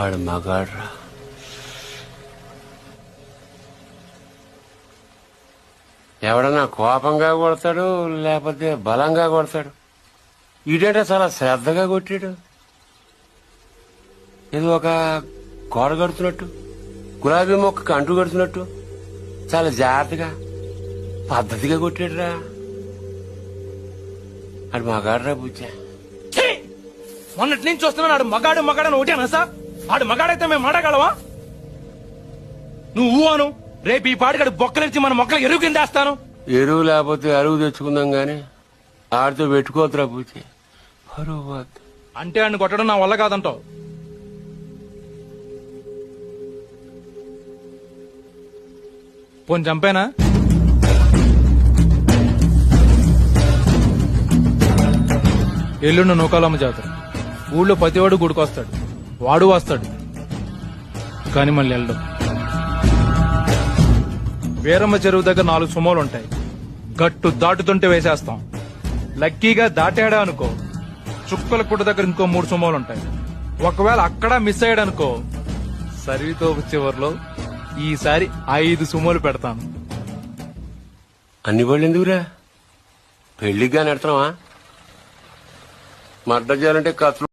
ఆడు మగాడ్రా. ఎవడన్నా కోపంగా కొడతాడు లేకపోతే బలంగా కొడతాడు. ఈడేట చాలా శ్రద్ధగా కొట్టాడు. ఏదో ఒక గోడ కడుతున్నట్టు, గులాబీ మొక్కకు అంటు కడుతున్నట్టు చాలా జాగ్రత్తగా పద్ధతిగా కొట్టాడురా. ఆడు మగాడ్రా బుజ్జా. మొన్నటి నుంచి చూస్తున్నాడు ఆడు మగాడు మగాడని ఒకటేనా సార్? ఆడు మగాడైతే మేము మాడగలవా? నువ్వు అను, రేపు ఈ పాడిగాడు బొక్కలిచ్చి మన మొక్కలు ఎరువు కింద వేస్తాను. ఎరువు లేకపోతే అరువు తెచ్చుకుందాం గాని ఆడితో పెట్టుకోతురా పూచి. బరువు అంటే ఆడిని కొట్టడం నా వల్ల కాదంటావు. పోని చంపేనా? ఎల్లుండి నూకాలమ్మ జాతర. ఊళ్ళో ప్రతివాడు గుడికొస్తాడు, వాడు వస్తాడు, కాని మళ్ళీ వెళ్ళడు. వీరమ్మ చెరువు దగ్గర 4 సుమోలుంటాయి. గట్టు దాటుతుంటే వేసేస్తాం. లక్కీగా దాటాడా అనుకో, చుక్కల పుట్ట దగ్గర ఇంకో 3 సుమోలుంటాయి. ఒకవేళ అక్కడ మిస్ అయ్యాడనుకో, సరితో చివర్లో ఈసారి 5 సుమోలు పెడతాను. అన్ని బళ్ళు ఎందుకురా? పెళ్లిగా నెడతావా? మర్డర్ చేయాలంటే కత్తులు